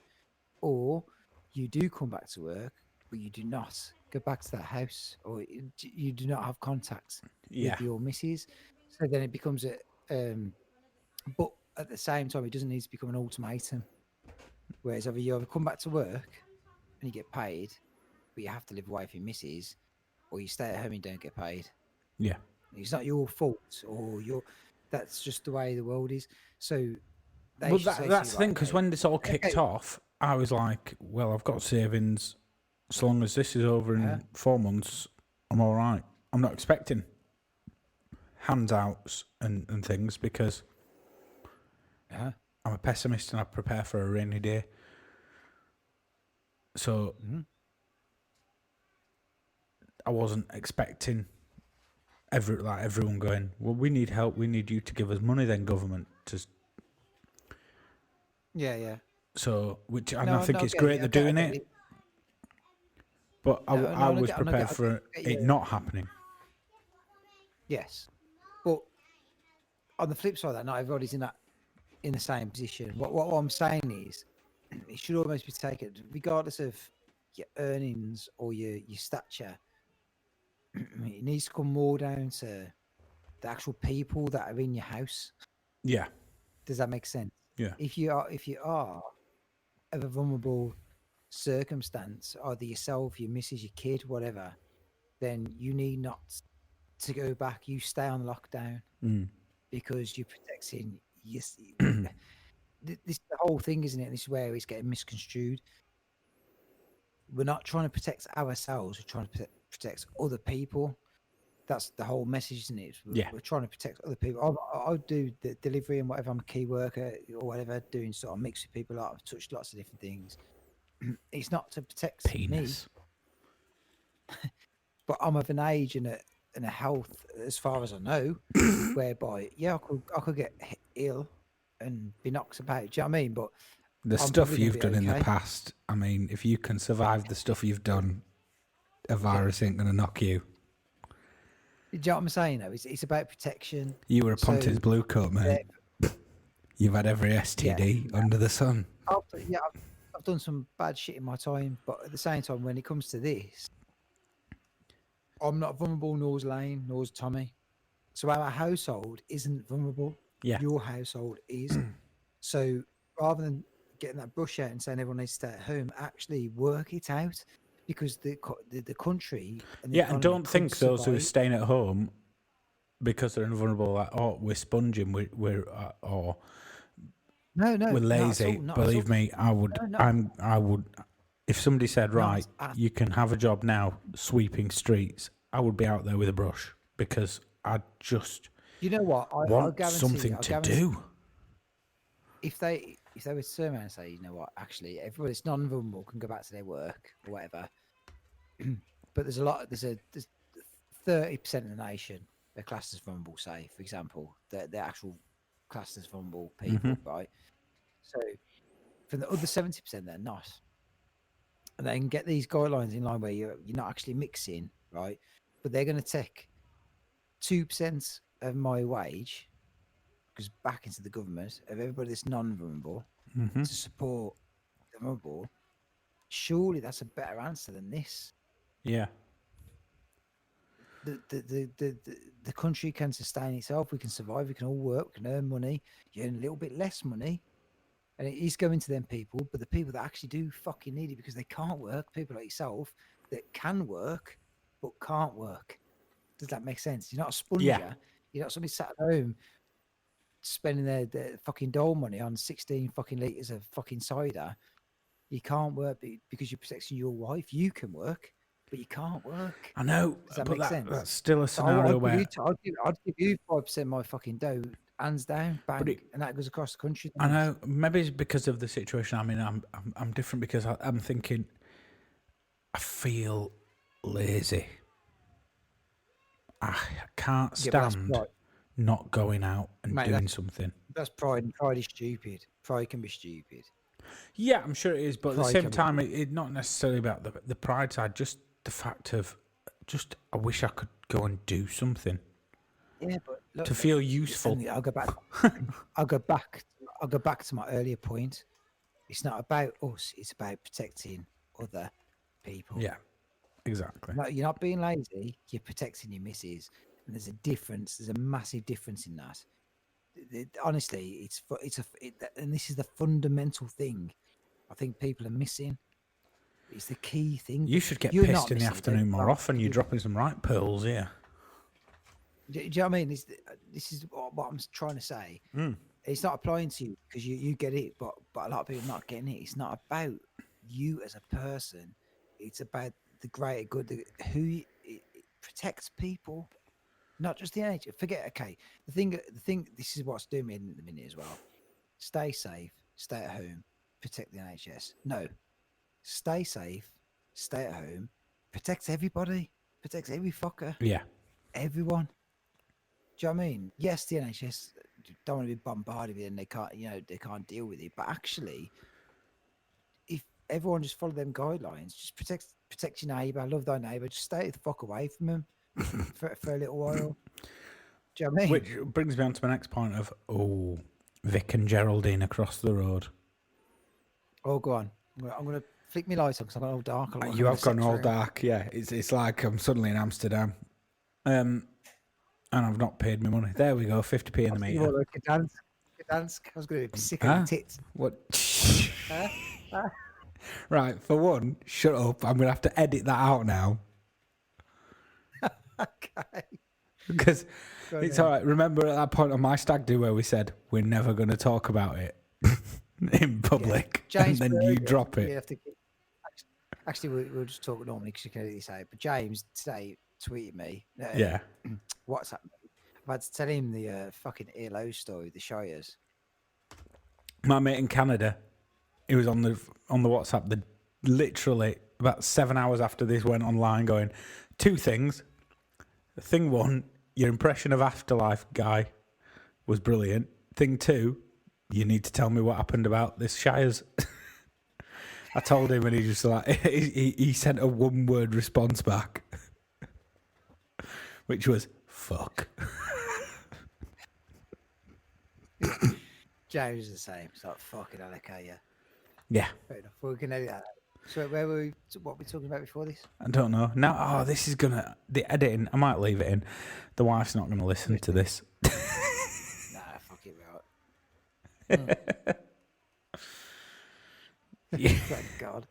or you do come back to work, but you do not go back to that house, or you do not have contact with your missus. So then it becomes but at the same time, it doesn't need to become an ultimatum. Whereas you either come back to work and you get paid, but you have to live away from your missus, or you stay at home and don't get paid. Yeah. It's not your fault, or that's just the way the world is. So But that's the thing, because when this all kicked off, I was like, well, I've got savings. As long as this is over in 4 months, I'm all right. I'm not expecting handouts and things because I'm a pessimist and I prepare for a rainy day. So I wasn't expecting everyone going, well, we need help. We need you to give us money then, government. Yeah. So, I think it's great they're doing it. But I was prepared for it not happening. Yes. But on the flip side of that, not everybody's in the same position. What I'm saying is, it should almost be taken, regardless of your earnings or your stature. It needs to come more down to the actual people that are in your house. Yeah. Does that make sense? Yeah. If you are of a vulnerable circumstance, either yourself, your missus, your kid, whatever, then you need not to go back. You stay on lockdown because you're protecting. Yes, this the whole thing, isn't it? This is where it's getting misconstrued. We're not trying to protect ourselves. We're trying to protect other people. That's the whole message, isn't it? We're trying to protect other people. I'll do the delivery and whatever. I'm a key worker or whatever, doing sort of mix with people. I've touched lots of different things. It's not to protect me, but I'm of an age and a health, as far as I know, whereby I could get ill and be knocked about. Do you know what I mean? But the stuff you've done in the past, I mean, if you can survive the stuff you've done, a virus ain't going to knock you. Do you know what I'm saying, though? It's about protection. You were a Ponti's blue coat, mate. You've had every STD under the sun. I've done some bad shit in my time, but at the same time, when it comes to this, I'm not vulnerable, nor's Lane, nor's Tommy. So our household isn't vulnerable. Yeah. Your household is. So rather than getting that brush out and saying everyone needs to stay at home, actually work it out, because the country and don't think those who are staying at home because they're invulnerable, like, oh, we're sponging, we're lazy. Believe me, I would. If somebody said, right, you can have a job now sweeping streets, I would be out there with a brush because I just want something to do. If they were to turn around and say, you know what, actually, everybody that's non-vulnerable can go back to their work or whatever, but there's 30% of the nation they're classed as vulnerable. Say, for example, they're actual classed as vulnerable people, right? So from the other 70%, they're not. And they can get these guidelines in line where you're not actually mixing, right? But they're going to take 2% of my wage, goes back into the government, of everybody that's non-vulnerable to support the vulnerable. surely that's a better answer than this. Yeah. The country can sustain itself. We can survive. We can all work. We can earn money. You earn a little bit less money, and it is going to them people. But the people that actually do fucking need it because they can't work, people like yourself that can work but can't work. Does that make sense? You're not a sponger. Yeah. You're not somebody sat at home spending their fucking dole money on 16 fucking litres of fucking cider. You can't work because you're protecting your wife. You can work, but you can't work. I know, Does that but make sense? that's still a So scenario I'd where... give you 5% of my fucking dough, hands down, bang, and that goes across the country. I know, maybe it's because of the situation I'm in. I'm different because I'm thinking, I feel lazy. I can't stand not going out and doing something. That's pride, and pride is stupid. Pride can be stupid. Yeah, I'm sure it is, but at the Pride same can be- time, it's not necessarily about the pride side. Just the fact of, I wish I could go and do something Yeah, but look, to feel useful. I'll go back. I'll go back to my earlier point. It's not about us. It's about protecting other people. Yeah, exactly. No, you're not being lazy. You're protecting your missus, and there's a difference. There's a massive difference in that. Honestly, and this is the fundamental thing. I think people are missing. It's the key thing. You should get You're pissed not in the missing it, afternoon more don't- often. You're dropping some right pearls here. Do you know what I mean? This is what I'm trying to say. It's not applying to you because you get it, but a lot of people are not getting it. It's not about you as a person. It's about the greater good. It protects people, not just the NHS. Forget. Okay, the thing. This is what's doing me in the minute as well. Stay safe. Stay at home. Protect the NHS. No, stay safe. Stay at home. Protects everybody. Protects every fucker. Yeah. Everyone. Do you know what I mean? Yes, the NHS don't want to be bombarded with it and they can't deal with it. But actually, if everyone just follow them guidelines, just protect your neighbour, love thy neighbour, just stay the fuck away from them for a little while. Do you know what I mean? Which brings me on to my next point of, Vic and Geraldine across the road. Oh, go on. I'm going to flick me lights on because I've gone all dark. You have gone all dark, yeah. It's like I'm suddenly in Amsterdam. And I've not paid my money. There we go, 50p in the meter. Gdansk. I was going to be sick of the tits. What? Right, for one, shut up. I'm going to have to edit that out now. Okay. Because it's all right. Remember at that point on my stag do where we said we're never going to talk about it in public, James and then you Berger, drop it. Actually, we'll just talk normally because you can edit this out. But James today tweeted me. Yeah. WhatsApp me. I've had to tell him the fucking ELO story, the Shires. My mate in Canada, he was on the WhatsApp literally about 7 hours after this went online going, 2 things. Thing 1, your impression of Afterlife guy was brilliant. Thing 2, you need to tell me what happened about this Shires. I told him and he just he sent a 1-word response back, which was, fuck. James is the same. It's like, fucking hell, okay, yeah. Yeah. Fair enough. Well, we can edit that out. So what were we talking about before this? I don't know. Now, this is the editing, I might leave it in. The wife's not going to listen to this. Nah, fuck it, right. Yeah. Thank God.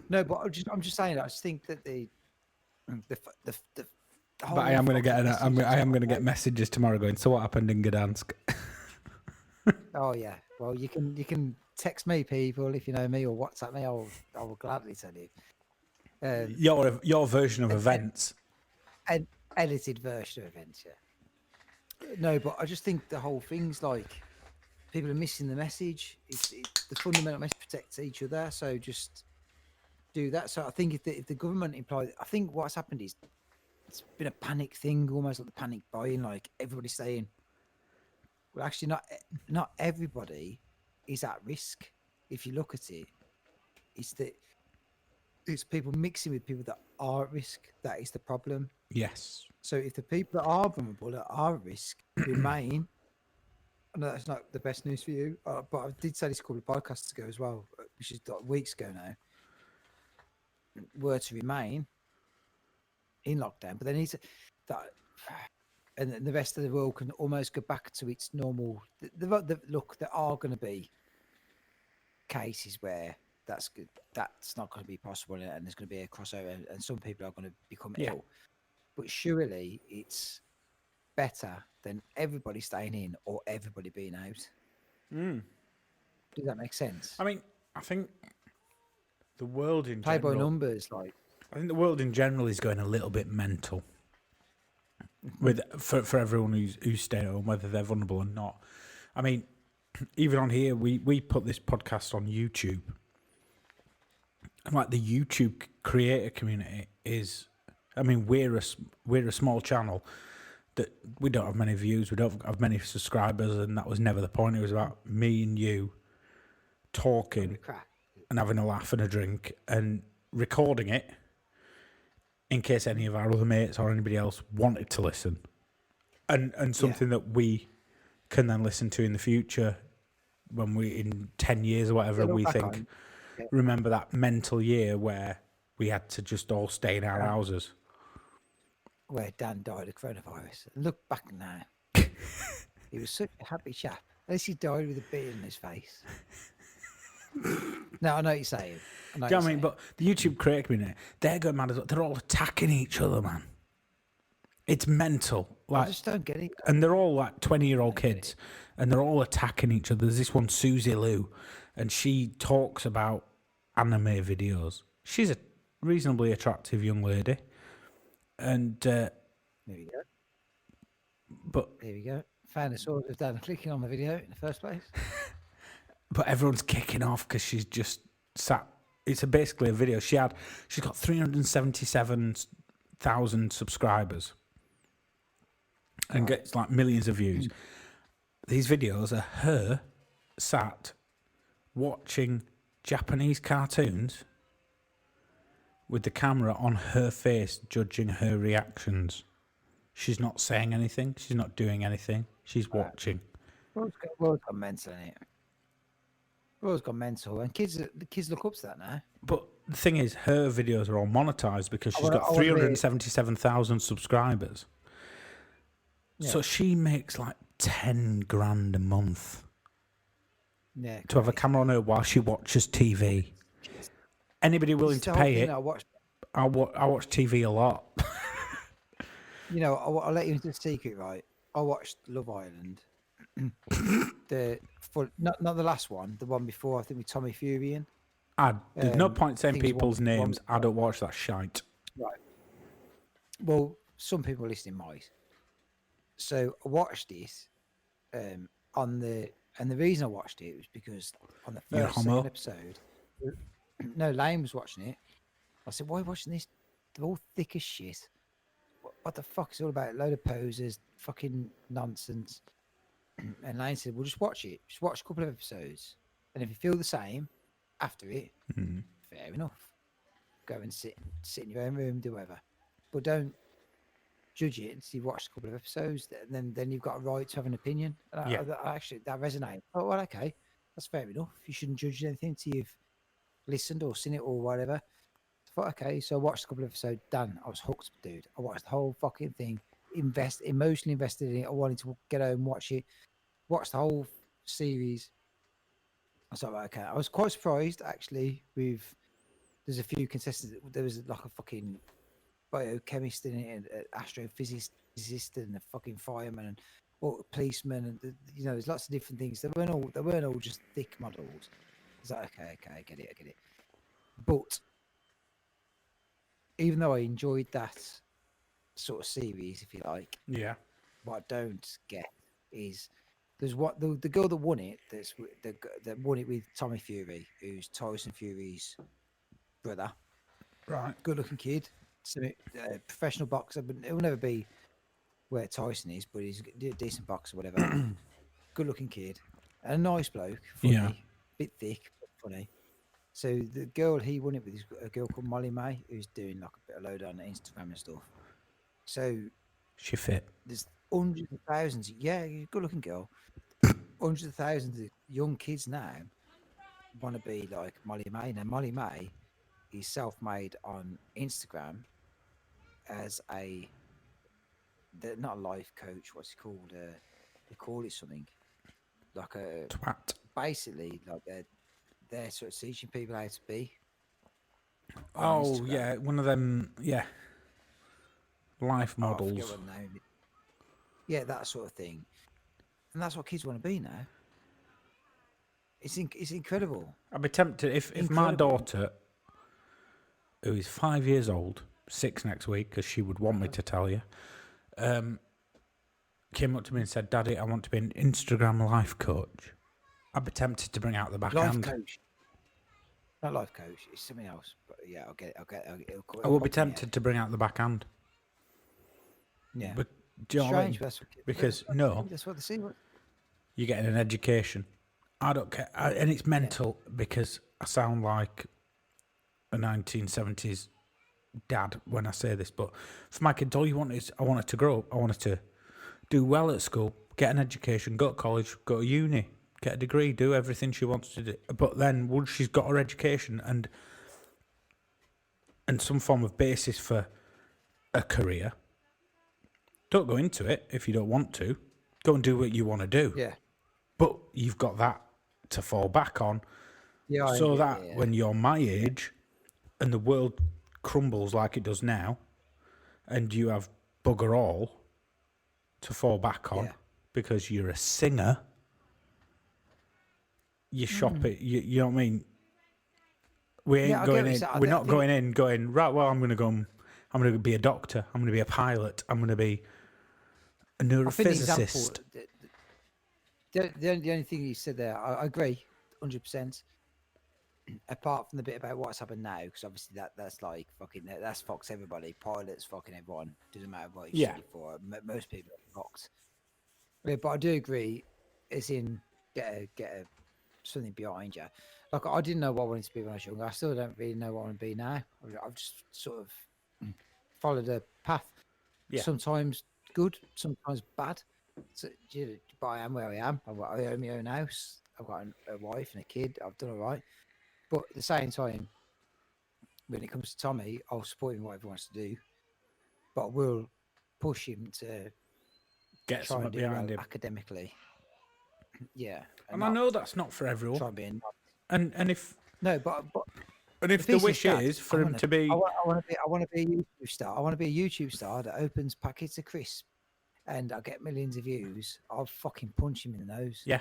No, but I'm just saying. I just think that the whole. But I am going to get message I am going to get messages tomorrow going, so what happened in Gdansk? Oh yeah. Well, you can text me, people, if you know me, or WhatsApp me. I will gladly tell you. Your version of events. An edited version of events, yeah. No, but I just think the whole thing's like people are missing the message. It's the fundamental message protects each other. So just do that. So I think if the government implies, I think what's happened is it's been a panic thing, almost like the panic buying. Like everybody's saying, well, actually, not everybody is at risk. If you look at it, it's people mixing with people that are at risk. That is the problem. Yes. So if the people that are vulnerable, that are at risk, remain, I know that's not the best news for you, but I did say this a couple of podcasts ago as well. which is like weeks ago now, were to remain in lockdown, but they need to that, and then the rest of the world can almost go back to its normal. Look, there are going to be cases where that's not going to be possible, and there's going to be a crossover, and some people are going to become ill. But surely it's better than everybody staying in or everybody being out. Does that make sense? I mean, I think the world in Play by general, numbers, like. I think the world in general is going a little bit mental with for everyone who's staying at home, whether they're vulnerable or not. I mean, even on here, we put this podcast on YouTube, and like the YouTube creator community is, I mean, we're a small channel that we don't have many views, we don't have many subscribers, and that was never the point. It was about me and you talking and having a laugh and a drink and recording it in case any of our other mates or anybody else wanted to listen, and something that we can then listen to in the future when we, in 10 years or whatever, we think, remember that mental year where we had to just all stay in our houses. Where Dan died of coronavirus. Look back now. He was such a happy chap. At least he died with a beard in his face. No, I know what you're saying. Do you know what I mean? But the YouTube creator community, they're going mad as well. They're all attacking each other, man. It's mental. Like, I just don't get it. And they're all like 20-year-old kids, and they're all attacking each other. There's this one, Susie Lou, and she talks about anime videos. She's a reasonably attractive young lady. And there we go. But there we go. Found a sort of Dan clicking on the video in the first place. But everyone's kicking off because she's just sat. It's basically a video. She's got 377,000 subscribers and gets like millions of views. These videos are her sat watching Japanese cartoons with the camera on her face, judging her reactions. She's not saying anything. She's not doing anything. She's watching. World's gone mental, innit? World's gone mental, and the kids look up to that now. But the thing is, her videos are all monetized because she's got 377,000 subscribers. Yeah. So she makes like 10 grand a month. Yeah. To have a camera on her while she watches TV. Anybody willing to pay it? I watch TV a lot. You know, I'll let you into the secret, right? I watched Love Island. Not the last one, the one before, I think with Tommy Fury in. There's no point saying people's names. I don't watch that shite. Right. Well, some people listening might. So I watched this and the reason I watched it was because on the second episode, no, Lane was watching it. I said, why are you watching this? They're all thick as shit. What the fuck is it all about? A load of posers, fucking nonsense. And Lane said, well, just watch it. Just watch a couple of episodes. And if you feel the same after it, fair enough. Go and sit in your own room, do whatever. But don't judge it until you've watched a couple of episodes. And then you've got a right to have an opinion. And actually, that resonated. Oh, well, okay. That's fair enough. You shouldn't judge anything until you've listened or seen it or whatever. I thought, okay, so I watched a couple of episodes. Done. I was hooked, dude. I watched the whole fucking thing. Emotionally invested in it. I wanted to get home and watch it. Watched the whole series. I was like, okay. I was quite surprised actually. There's a few contestants. There was like a fucking biochemist in it, and an astrophysicist, and a fucking fireman, and policeman, and there's lots of different things. They weren't all just thick models. I was like, okay, I get it. But even though I enjoyed that sort of series, if you like, what I don't get is there's what the girl that won it. That won it with Tommy Fury, who's Tyson Fury's brother. Right, good-looking kid, professional boxer, but he'll never be where Tyson is. But he's a decent boxer, whatever. Good-looking kid, and a nice bloke. Funny, bit thick, but funny. So the girl he won it with is a girl called Molly May, who's doing like a bit of load on Instagram and stuff. So she fit. There's hundreds of thousands. Yeah, good looking girl. Hundreds of thousands of young kids now want to be like Molly May. Now, Molly May is self-made on Instagram as not a life coach. What's it called? They call it something like a Twat. basically like they're sort of teaching people how to be. on Oh, Instagram. yeah, one of them, yeah. Life Oh, I forget models. what the name is. Yeah, that sort of thing. And that's what kids want to be now. It's incredible. I'd be tempted if my Incredible. daughter, who is 5 years old, 6 next week, as she would want me to tell you, came up to me and said, "Daddy, I want to be an Instagram life coach." I'd be tempted to bring out the Life backhand. coach. Not life coach. It's something else. But yeah, I'll get it. I would be tempted to bring out the backhand. Yeah. But, do you know what I mean? Strange. That's what kids- Because, that's no, That's what they see. you're getting an education. I don't care. And it's mental because I sound like a 1970s dad when I say this. But for my kids, all you want is I want her to grow up. I want her to do well at school, get an education, go to college, go to uni, get a degree, do everything she wants to do. But then once she's got her education and some form of basis for a career, don't go into it if you don't want to. Go and do what you want to do. Yeah. But you've got that to fall back on, Yeah. so that when you're my age and the world crumbles like it does now, and you have bugger all to fall back on Yeah. because you're a singer, you shop it. You know what I mean? We ain't Yeah, I get going what in. you're saying. We're I not think- going in going right. Well, I'm going to go. I'm going to be a doctor. I'm going to be a pilot. I'm going to be a I think the example, neurophysicist. the only thing you said there, I agree, 100%. Apart from the bit about what's happened now, because obviously that's like fucking that's fucks everybody. Pilots, fucking everyone. Doesn't matter what you Yeah. study for. Most people are fucked. Yeah, but I do agree. It's in get a something behind you. Like I didn't know what I wanted to be when I was younger. I still don't really know what I want to be now. I've just sort of followed a path. Yeah. Sometimes good, sometimes bad. So, but I am where I am. I own my own house. I've got a wife and a kid. I've done all right. But at the same time, when it comes to Tommy, I'll support him in whatever he wants to do. But I will push him to Get try and something do behind well him. academically. Yeah. And I know that's not for try everyone. and be a And if no, but if the piece of wish that, is for him to be, I want to be a YouTube star. I want to be a YouTube star that opens packets of crisps, and I get millions of views. I'll fucking punch him in the nose. yeah.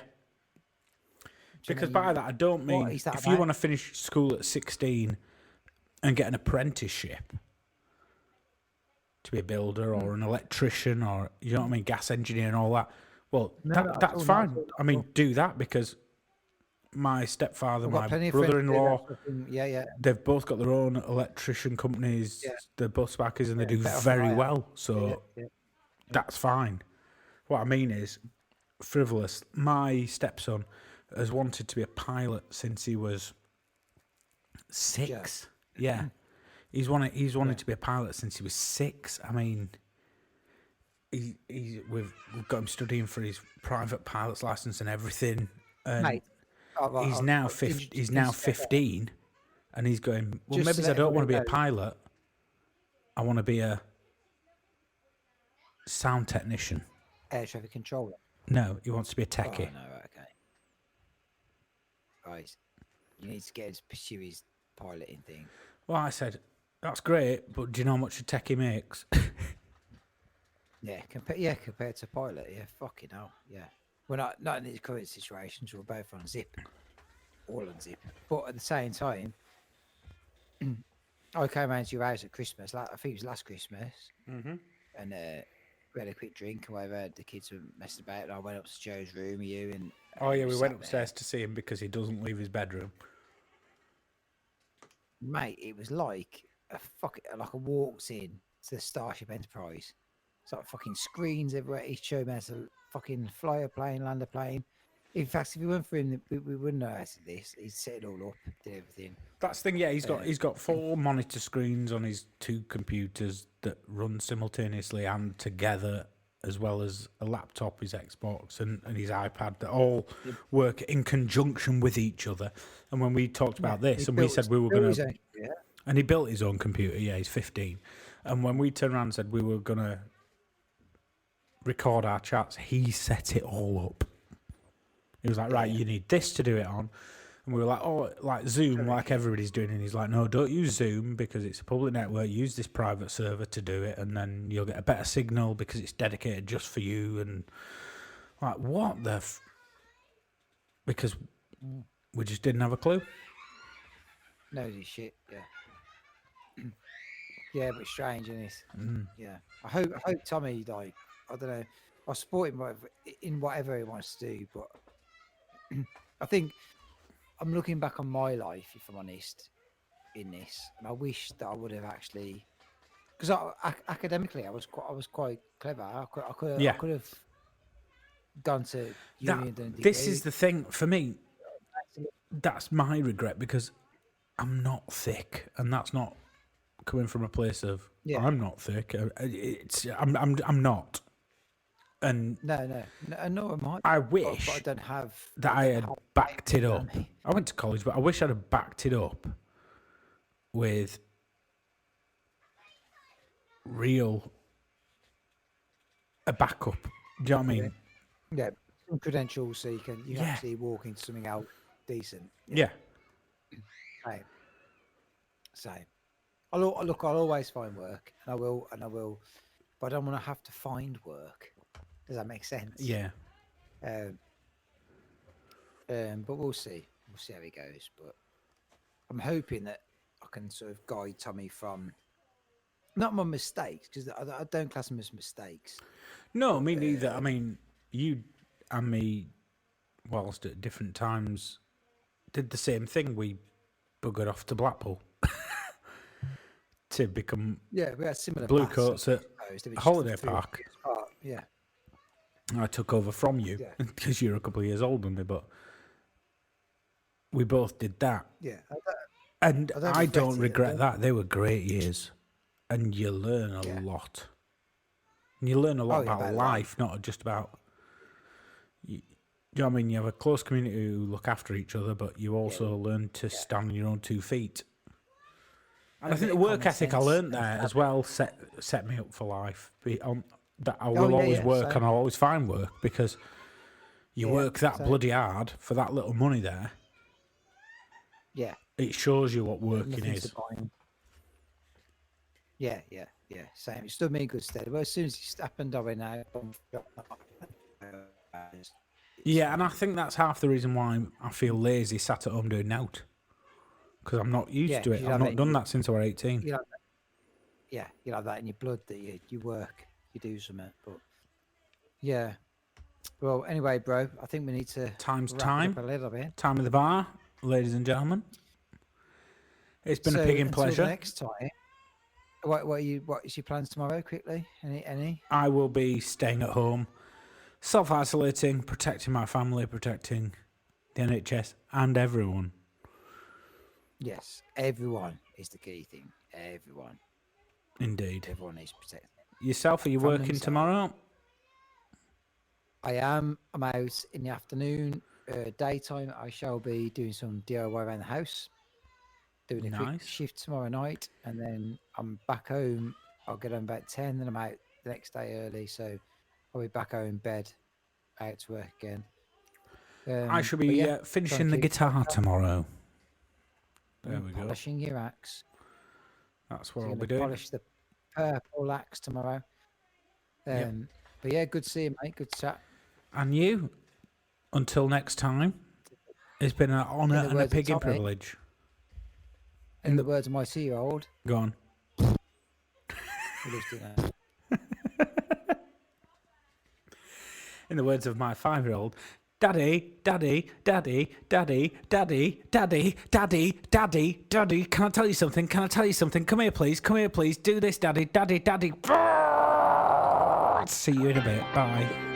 Do you Because know, by that I don't mean is that if you about? want to finish school at 16 and get an apprenticeship to be a builder or an electrician or you know what I mean, gas engineer and all that. Well, No, not at that's all, not fine. at all, not I at mean, all. do that because my stepfather, I've got my plenty of friends that do that brother-in-law, sort of thing. Yeah. they've both got their own electrician companies. Yeah. They're both backers and they do better off very than I am. well. So Yeah. that's fine. What I mean is, frivolous. My stepson has wanted to be a pilot since he was 6. Yeah, he's wanted to be a pilot since he was 6. I mean, we've got him studying for his private pilot's license and everything. And Mate, he's now 15, and he's going. Well, Just maybe I let don't want to be a everybody know. pilot. I want to be a sound technician. Air traffic controller. No, he wants to be a Oh, techie. no, okay. Right. You need to get him to pursue his piloting thing. Well, I said that's great, but do you know how much a techie makes? Yeah, compared to pilot, yeah, fucking hell, yeah. We're not in these current situations. We're both on zip, all on zip. But at the same time, I came round to your house at Christmas. I think it was last Christmas, and we had a quick drink and whatever. The kids were messing about, and I went up to Joe's room with you. And Oh yeah, we sat went there. upstairs to see him because he doesn't leave his bedroom. Mate, it was like like a walks in to the Starship Enterprise. It's like fucking screens everywhere. He's showing me how to fucking fly a plane, land a plane. In fact, if it weren't for him, we wouldn't know how to do this. He'd set it all up, did everything. That's the thing. Yeah, he's got 4 monitor screens on his 2 computers that run simultaneously and together, as well as a laptop, his Xbox, and his iPad that all work in conjunction with each other. And when we talked about this, and we said we were going to... And he built his own computer, yeah, he's 15. And when we turned around and said we were going to record our chats, he set it all up. He was like, right, you need this to do it on. And we were like, oh, like Zoom, like everybody's doing. And he's like, no, don't use Zoom because it's a public network. Use this private server to do it, and then you'll get a better signal because it's dedicated just for you. And like, what the... Because we just didn't have a clue. Nosy shit, yeah. Yeah, but strange, isn't it? Yeah. I hope Tommy, like, I don't know, I'll support him in whatever he wants to do, but I think I'm looking back on my life, if I'm honest, in this, and I wish that I would have actually, because academically I was quite clever. I could have gone to uni and done a degree. This is the thing for me. That's my regret, because I'm not thick, and that's not coming from a place of I'm not thick. It's I'm not. And no, am I. I wish but I don't have that I had backed it up. I went to college, but I wish I'd have backed it up with a backup. Do you know what I mean? Yeah, some credentials so you can actually walk into something out decent. Yeah. Right. So, I'll always find work, and I will, but I don't want to have to find work. Does that make sense? Yeah. But we'll see. We'll see how it goes. But I'm hoping that I can sort of guide Tommy from not my mistakes, because I don't class them as mistakes. No, me neither. I mean, you and me, whilst at different times, did the same thing. We buggered off to Blackpool to become we had similar blue paths, coats at a holiday park. Yeah. I took over from you because you're a couple of years older than me, but we both did that. Yeah. And I don't regret that. They were great years, and you learn a lot. And you learn a lot about life, not just about... You know what I mean? You have a close community who look after each other, but you also learn to stand on your own 2 feet. And I think the work ethic I learned there as well set me up for life. That I will always work and I'll always find work, because you work that bloody hard for that little money there. Yeah. It shows you what working is. Yeah. Same. It stood me in good stead. Well, as soon as it happened, I went out. Yeah, and I think that's half the reason why I feel lazy sat at home doing nout. Because I'm not used to it. I've not done that since I was 18. You have that in your blood that you work, you do something. But yeah. Well, anyway, bro, I think we need to Time's wrap time. it up a little bit. Time of the bar, ladies and gentlemen. It's been a pig pleasure. Next time. What is your plans tomorrow? Quickly, any? I will be staying at home, self-isolating, protecting my family, protecting the NHS and everyone. Yes, everyone is the key thing. Everyone. Indeed. Everyone is protected. Yourself, are you working tomorrow? I am. I'm out in the afternoon. Daytime, I shall be doing some DIY around the house. Doing a quick shift tomorrow night, and then I'm back home. I'll get home about 10, then I'm out the next day early, so I'll be back home in bed, out to work again. I shall be finishing the guitar tomorrow. There we go. Polishing your axe. That's what I'll be doing. Polish the purple axe tomorrow. But yeah, good to see you, mate. Good chat. And you, until next time, it's been an honour and a pigging privilege. In the words of my 2-year-old. Go on. In the words of my 5-year-old, Daddy, Daddy, Daddy, Daddy, Daddy, Daddy, Daddy, Daddy, Daddy, can I tell you something? Can I tell you something? Come here, please. Come here, please. Do this, Daddy, Daddy, Daddy. See you in a bit. Bye.